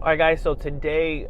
Alright guys, so today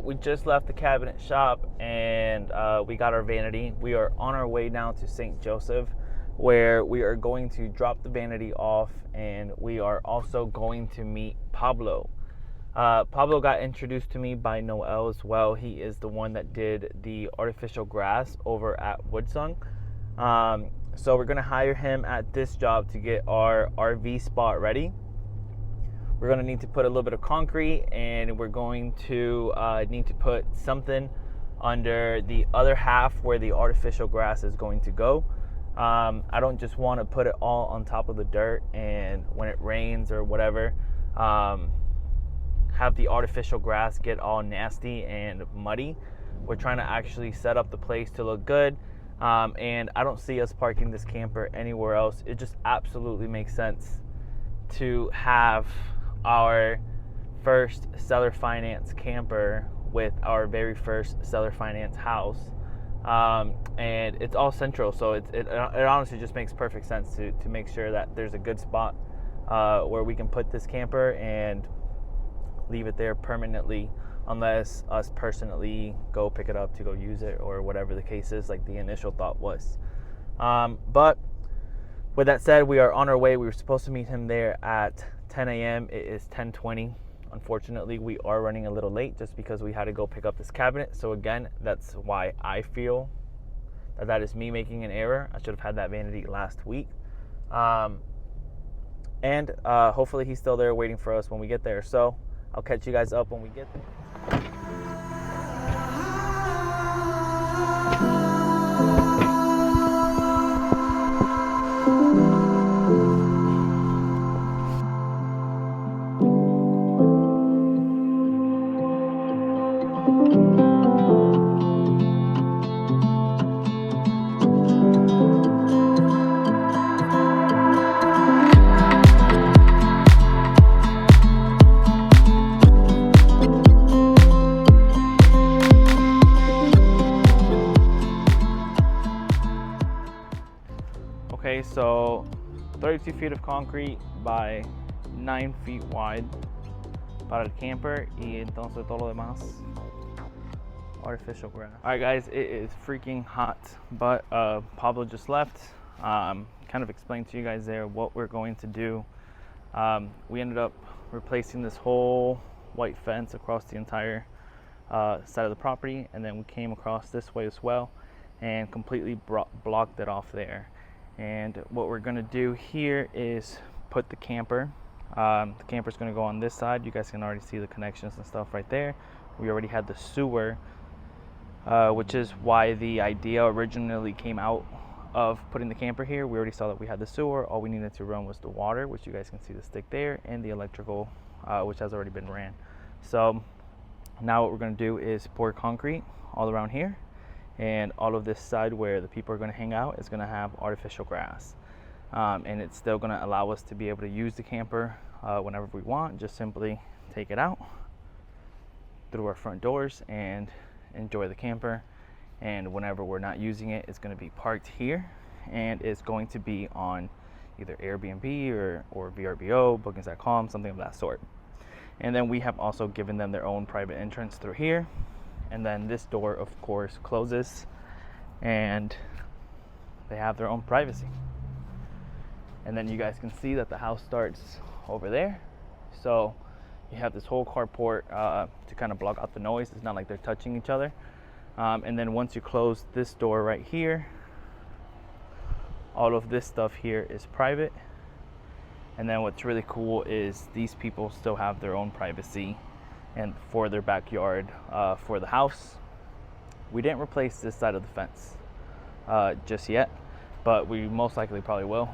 we just left the cabinet shop and we got our vanity. We are on our way now to St. Joseph, where we are going to drop the vanity off, and we are also going to meet Pablo. Pablo got introduced to me by Noel as well. He is the one that did the artificial grass over at Woodsong. So we're going to hire him at this job to get our RV spot ready. We're going to need to put a little bit of concrete, and we're going to need to put something under the other half where the artificial grass is going to go. I don't just want to put it all on top of the dirt, and when it rains or whatever, have the artificial grass get all nasty and muddy. We're trying to actually set up the place to look good, and I don't see us parking this camper anywhere else. It just absolutely makes sense to have our first seller finance camper with our very first seller finance house, and it's all central, so it honestly just makes perfect sense to make sure that there's a good spot where we can put this camper and leave it there permanently, unless us personally go pick it up to go use it or whatever the case is, like the initial thought was. But with that said, we are on our way. We were supposed to meet him there at 10 a.m. It is 10:20. Unfortunately, we are running a little late just because we had to go pick up this cabinet. So again, that's why I feel that is me making an error. I should have had that vanity last week. And hopefully he's still there waiting for us when we get there. So I'll catch you guys up when we get there. Okay, so 32 feet of concrete by 9 feet wide para el camper, y entonces todo lo demás artificial grass. All right guys, it is freaking hot, but Pablo just left. Kind of explained to you guys there what we're going to do. We ended up replacing this whole white fence across the entire side of the property, and then we came across this way as well and completely blocked it off there. And what we're gonna do here is put the camper. The camper's gonna go on this side. You guys can already see the connections and stuff right there. We already had the sewer, which is why the idea originally came out of putting the camper here. We already saw that we had the sewer. All we needed to run was the water, which you guys can see the stick there, and the electrical, which has already been ran. So now what we're gonna do is pour concrete all around here, and all of this side where the people are going to hang out is going to have artificial grass, and it's still going to allow us to be able to use the camper whenever we want. Just simply take it out through our front doors and enjoy the camper, and whenever we're not using it, it's going to be parked here, and it's going to be on either Airbnb or VRBO, bookings.com, something of that sort. And then we have also given them their own private entrance through here. And then this door, of course, closes, and they have their own privacy. And then you guys can see that the house starts over there. So you have this whole carport to kind of block out the noise. It's not like they're touching each other. And then once you close this door right here, all of this stuff here is private. And then what's really cool is these people still have their own privacy and for their backyard. For the house, we didn't replace this side of the fence just yet, but we most likely probably will.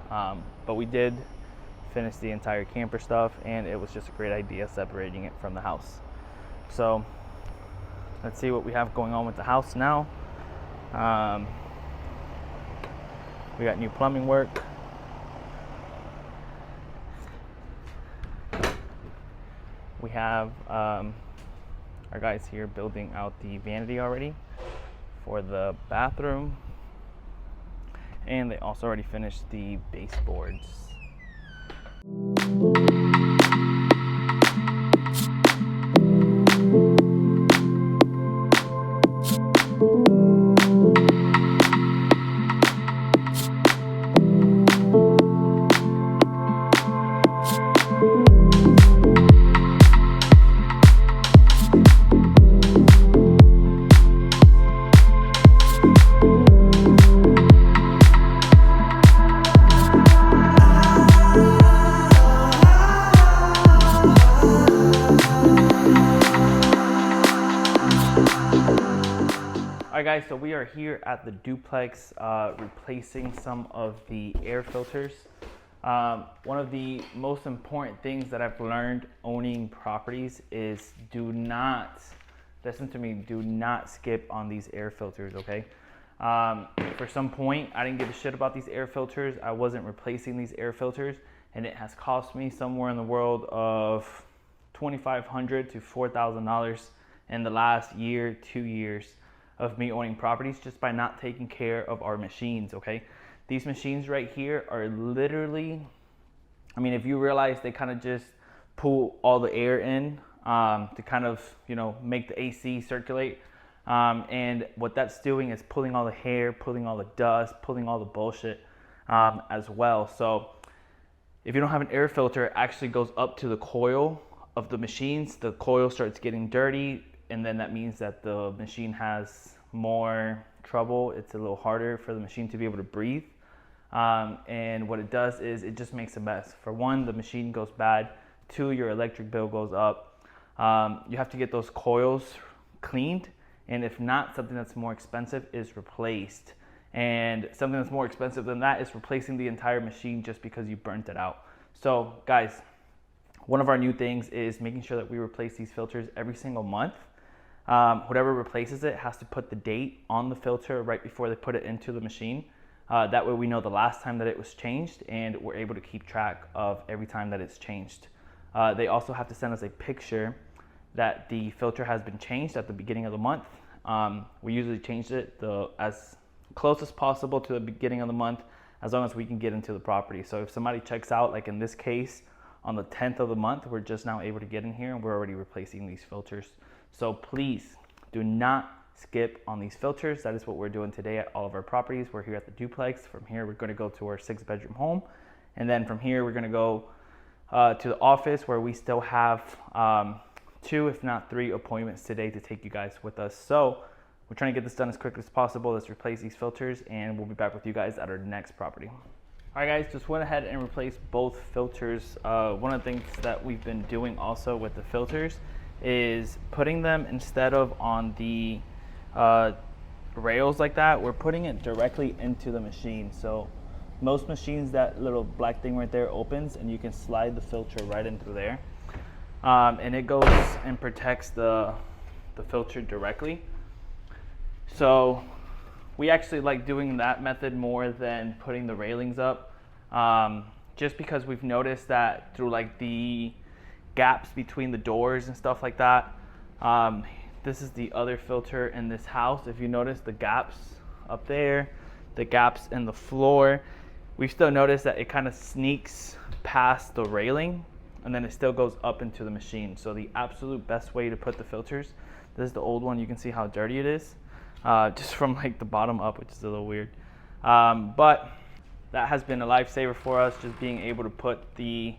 But we did finish the entire camper stuff, and it was just a great idea separating it from the house. So let's see what we have going on with the house now. We got new plumbing work. We have our guys here building out the vanity already for the bathroom, and they also already finished the baseboards. guys, so we are here at the duplex replacing some of the air filters. One of the most important things that I've learned owning properties is do not, listen to me, do not skip on these air filters, okay? For some point, I didn't give a shit about these air filters. I wasn't replacing these air filters, and it has cost me somewhere in the world of $2,500 to $4,000 in the last year, 2 years of me owning properties just by not taking care of our machines, okay? These machines right here are literally, I mean, if you realize they kind of just pull all the air in to kind of, you know, make the AC circulate. And what that's doing is pulling all the hair, pulling all the dust, pulling all the bullshit as well. So if you don't have an air filter, it actually goes up to the coil of the machines. The coil starts getting dirty, and then that means that the machine has more trouble. It's a little harder for the machine to be able to breathe. And what it does is it just makes a mess. For one, the machine goes bad. Two, your electric bill goes up. You have to get those coils cleaned. And if not, something that's more expensive is replaced. And something that's more expensive than that is replacing the entire machine just because you burnt it out. So guys, one of our new things is making sure that we replace these filters every single month. Whoever replaces it has to put the date on the filter right before they put it into the machine. That way we know the last time that it was changed, and we're able to keep track of every time that it's changed. They also have to send us a picture that the filter has been changed at the beginning of the month. We usually change it as close as possible to the beginning of the month, as long as we can get into the property. So if somebody checks out, like in this case, on the 10th of the month, we're just now able to get in here and we're already replacing these filters. So please do not skip on these filters. That is what we're doing today at all of our properties. We're here at the duplex. From here, we're going to go to our 6-bedroom home. And then from here, we're going to go to the office, where we still have 2, if not 3 appointments today to take you guys with us. So we're trying to get this done as quickly as possible. Let's replace these filters, and we'll be back with you guys at our next property. All right, guys, just went ahead and replaced both filters. One of the things that we've been doing also with the filters is putting them, instead of on the rails like that, we're putting it directly into the machine. So most machines, that little black thing right there opens, and you can slide the filter right in through there. And it goes and protects the filter directly. So we actually like doing that method more than putting the railings up, just because we've noticed that through like the gaps between the doors and stuff like that. This is the other filter in this house. If you notice the gaps up there, the gaps in the floor, we've still noticed that it kind of sneaks past the railing, and then it still goes up into the machine. So the absolute best way to put the filters, this is the old one, you can see how dirty it is, just from like the bottom up, which is a little weird. But that has been a lifesaver for us, just being able to put the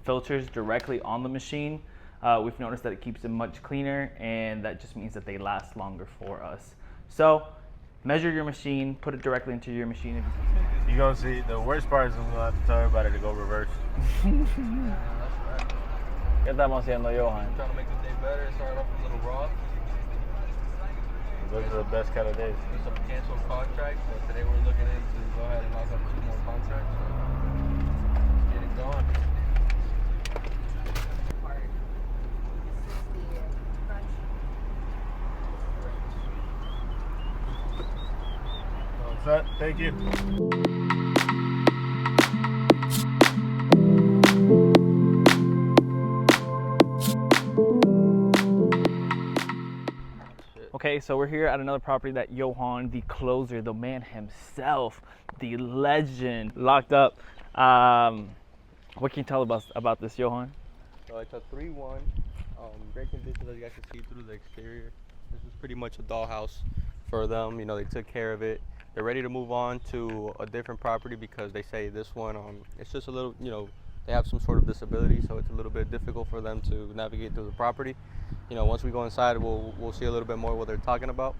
filters directly on the machine. We've noticed that it keeps them much cleaner, and that just means that they last longer for us. So measure your machine, put it directly into your machine. You're gonna see, the worst part is I'm gonna have to tell everybody to go reverse. ¿Qué estamos haciendo, Johan? Trying to make the day better, start off a little raw. Those are the best kind of days. Do some canceled contracts, but today we're looking into go ahead and lock up 2 more contracts. Let's get it going. All set, thank you. Okay, so we're here at another property that Johan, the closer, the man himself, the legend, locked up. What can you tell us about this, Johan? So it's a 3-1, great condition, as you guys can see through the exterior. This is pretty much a dollhouse for them. You know, they took care of it. They're ready to move on to a different property because they say this one, it's just a little, you know, they have some sort of disability, so it's a little bit difficult for them to navigate through the property. You know, once we go inside, we'll see a little bit more what they're talking about.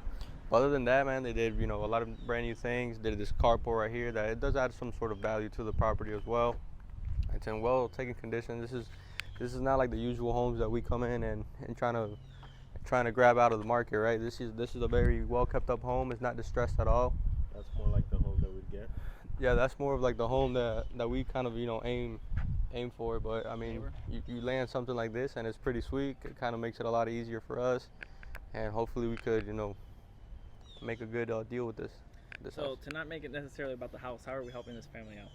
But other than that, man, they did, you know, a lot of brand new things. Did this carport right here that it does add some sort of value to the property as well. It's in well taken condition. This is not like the usual homes that we come in and trying to trying to grab out of the market, right? This is a very well kept up home. It's not distressed at all. That's more like the home that we'd get. Yeah, that's more of like the home that we kind of aim for. But I mean, you land something like this and it's pretty sweet. It kind of makes it a lot easier for us, and hopefully we could make a good deal with this So house. to not make it necessarily about the house, how are we helping this family out?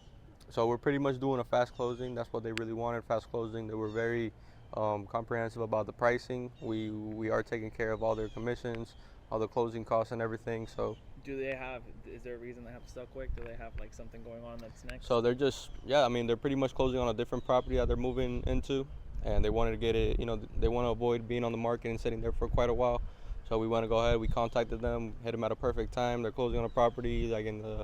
So we're pretty much doing a fast closing. That's what they really wanted, fast closing. They were very comprehensive about the pricing. We are taking care of all their commissions, all the closing costs and everything. So Is there a reason they have to sell quick? Do they have like something going on that's next? so they're just, yeah, I mean, they're pretty much closing on a different property that they're moving into, and they wanted to get it, they want to avoid being on the market and sitting there for quite a while. So we want to go ahead. We contacted them, hit them at a perfect time. They're closing on a property like I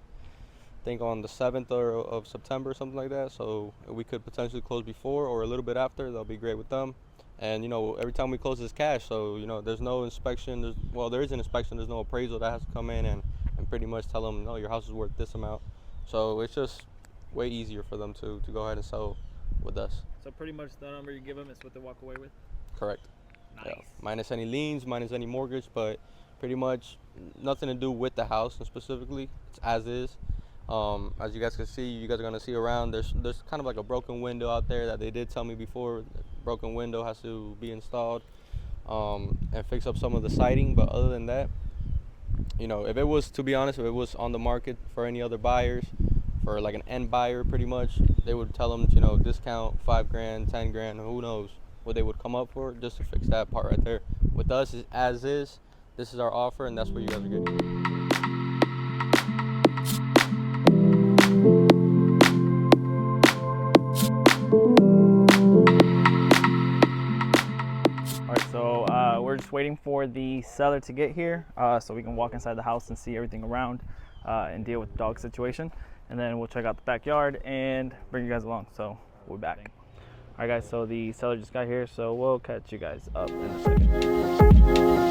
think on the 7th of September, something like that. So we could potentially close before or a little bit after. That'll be great with them. And every time we close, is cash. So there's no inspection. There is an inspection. There's no appraisal that has to come in and pretty much tell them, no, your house is worth this amount. So it's just way easier for them to go ahead and sell with us. So pretty much the number you give them is what they walk away with? Correct. Nice. Yeah. Minus any liens, minus any mortgage, but pretty much nothing to do with the house specifically. It's as is. As you guys can see, you guys are gonna see around. There's kind of like a broken window out there that they did tell me before. Broken window has to be installed and fix up some of the siding. But other than that, if it was, to be honest, if it was on the market for any other buyers, for like an end buyer, pretty much, they would tell them, discount $5,000, $10,000, who knows what they would come up for just to fix that part right there. With us, it's as is. This is our offer, and that's what you guys are getting. Alright, so we're just waiting for the seller to get here so we can walk inside the house and see everything around and deal with the dog situation. And then we'll check out the backyard and bring you guys along. So we'll be back. Alright guys, so the seller just got here, so we'll catch you guys up in a second.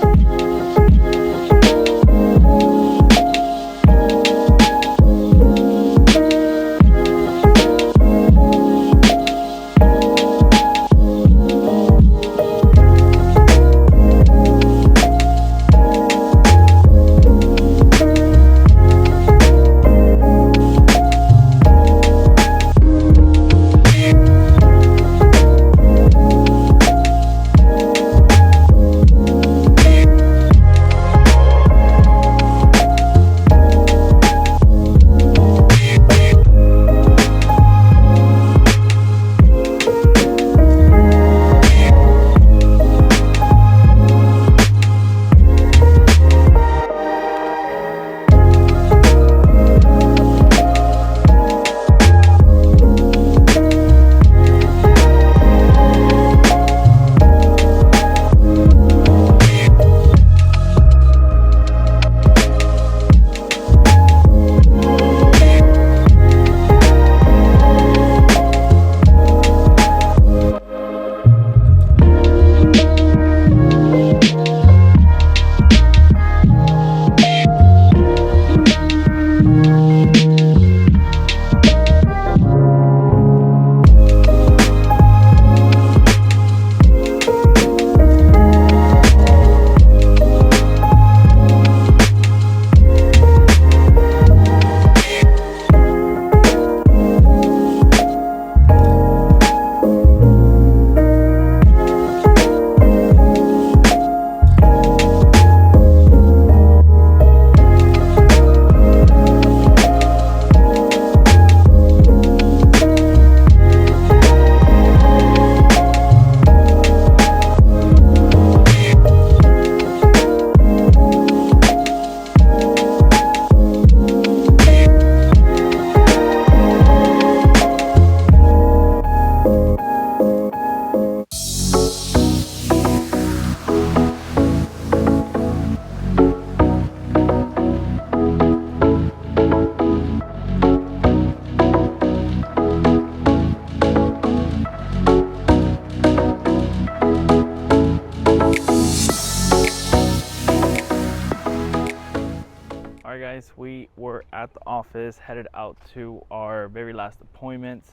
Guys, we were at the office, headed out to our very last appointment.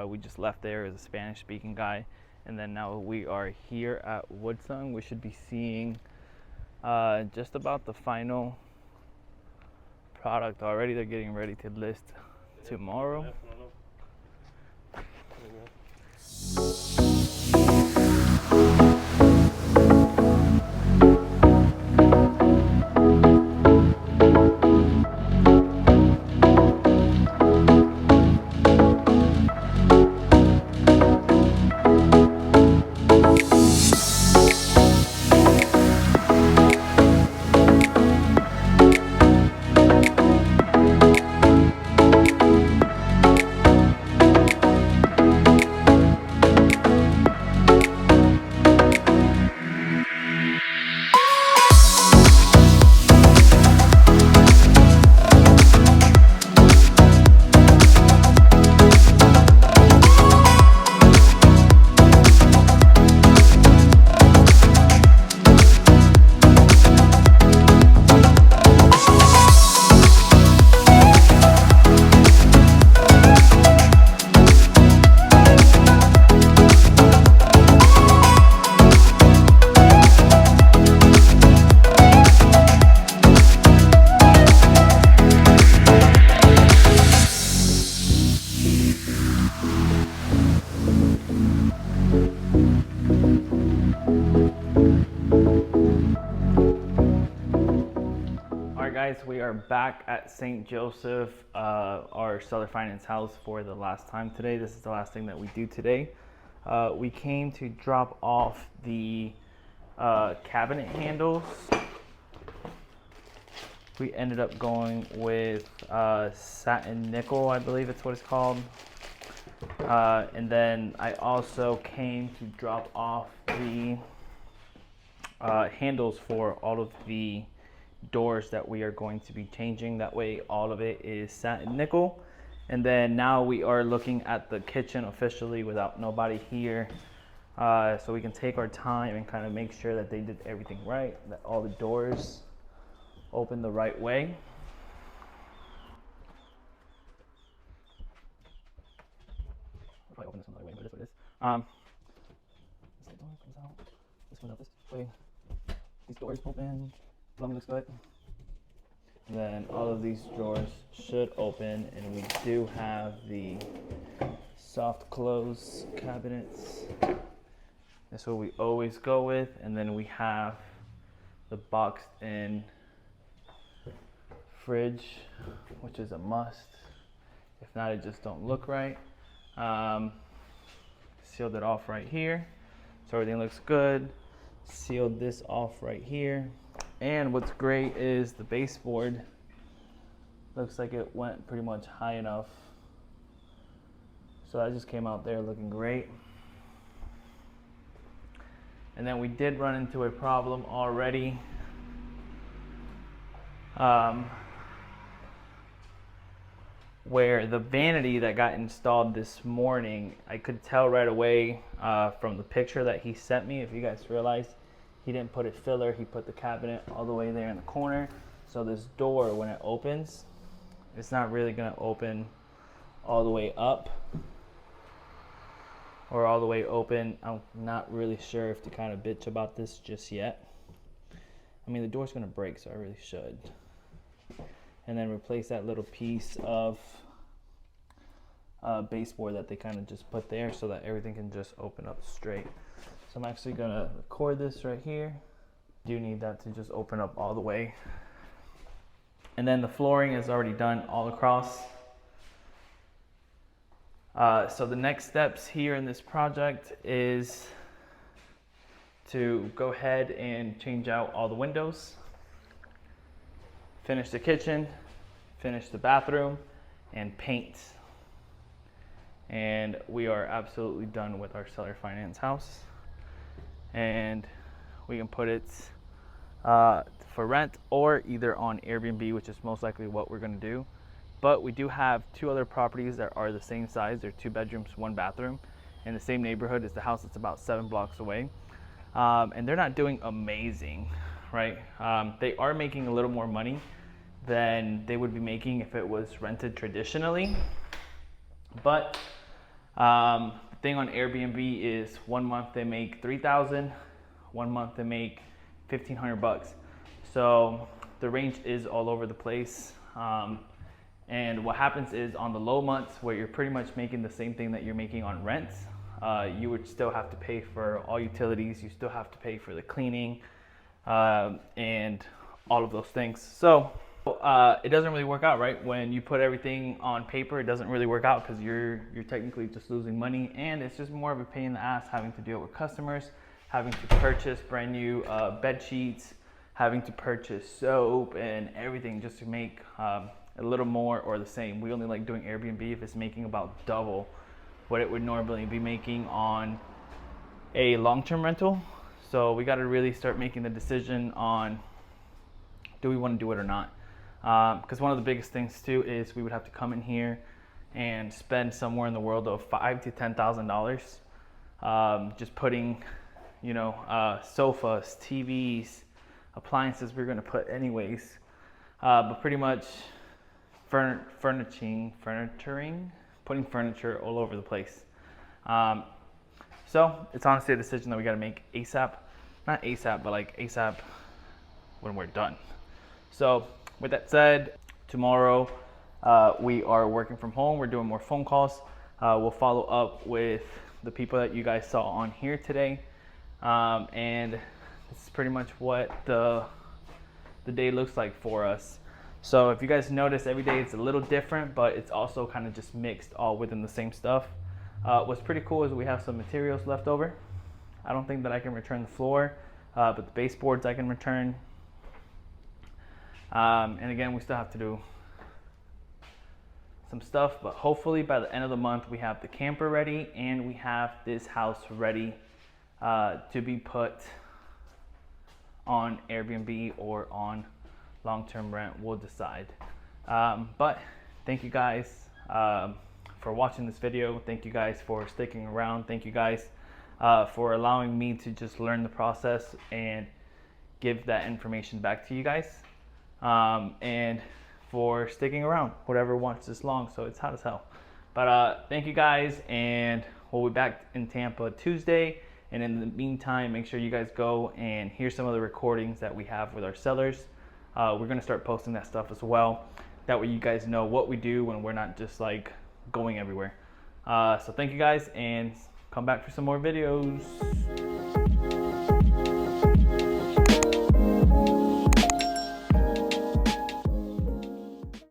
We just left there as a Spanish speaking guy, and then now we are here at Woodsong. We should be seeing Just about the final product already. They're getting ready to list tomorrow. Guys, we are back at St. Joseph, our seller finance house, for the last time today. This is the last thing that we do today. We came to drop off the cabinet handles. We ended up going with satin nickel, I believe it's what it's called. And then I also came to drop off the handles for all of the doors that we are going to be changing. That way all of it is satin nickel. And then now we are looking at the kitchen officially without nobody here, so we can take our time and kind of make sure that they did everything right, that all the doors open the right way. I'll probably open this one the other way, but that's what it is. This door comes out, this comes out this way, these doors open, plumbing looks good. And then all of these drawers should open, and we do have the soft close cabinets. That's what we always go with. And then we have the boxed in fridge, which is a must. If not, it just don't look right. Sealed it off right here, so everything looks good. Sealed this off right here. And what's great is the baseboard looks like it went pretty much high enough. So that just came out there looking great. And then we did run into a problem already. Where the vanity that got installed this morning, I could tell right away from the picture that he sent me. If you guys realize, he didn't put a filler, he put the cabinet all the way there in the corner. So this door, when it opens, it's not really gonna open all the way up or all the way open. I'm not really sure if to kind of bitch about this just yet. I mean, the door's gonna break, so I really should. And then replace that little piece of baseboard that they kind of just put there so that everything can just open up straight. So I'm actually gonna record this right here. Do need that to just open up all the way. And then the flooring is already done all across. So the next steps here in this project is to go ahead and change out all the windows, finish the kitchen, finish the bathroom, and paint. And we are absolutely done with our seller finance house. And we can put it for rent or either on Airbnb, which is most likely what we're going to do. But we do have two other properties that are the same size. They're 2 bedrooms, 1 bathroom in the same neighborhood as the house that's about 7 blocks away. And they're not doing amazing, right? They are making a little more money than they would be making if it was rented traditionally. But the thing on Airbnb is 1 month they make $3,000, 1 month they make $1,500 bucks. So the range is all over the place. And what happens is on the low months where you're pretty much making the same thing that you're making on rent, you would still have to pay for all utilities. You still have to pay for the cleaning and all of those things. So it doesn't really work out, right? When you put everything on paper, it doesn't really work out because you're technically just losing money, and it's just more of a pain in the ass having to deal with customers, having to purchase brand new bed sheets, having to purchase soap and everything just to make a little more or the same. We only like doing Airbnb if it's making about double what it would normally be making on a long-term rental. So we got to really start making the decision on, do we want to do it or not? Because one of the biggest things too is we would have to come in here and spend somewhere in the world of $5,000 to $10,000 just putting, you know, sofas, TVs, appliances we're going to put anyways, but pretty much furnituring, putting furniture all over the place. So it's honestly a decision that we got to make ASAP. Not ASAP, but like ASAP when we're done. So with that said, tomorrow we are working from home. We're doing more phone calls. We'll follow up with the people that you guys saw on here today. And this is pretty much what the day looks like for us. So if you guys notice, every day it's a little different, but it's also kind of just mixed all within the same stuff. What's pretty cool is we have some materials left over. I don't think that I can return the floor, but the baseboards I can return. And again, we still have to do some stuff, but hopefully by the end of the month we have the camper ready and we have this house ready to be put on Airbnb or on long-term rent. We'll decide. But thank you guys for watching this video. Thank you guys for sticking around. Thank you guys for allowing me to just learn the process and give that information back to you guys. And for sticking around, whatever wants this long, so it's hot as hell. But thank you guys, and we'll be back in Tampa Tuesday. And in the meantime, make sure you guys go and hear some of the recordings that we have with our sellers. We're gonna start posting that stuff as well. That way you guys know what we do when we're not just like going everywhere. So thank you guys, and come back for some more videos.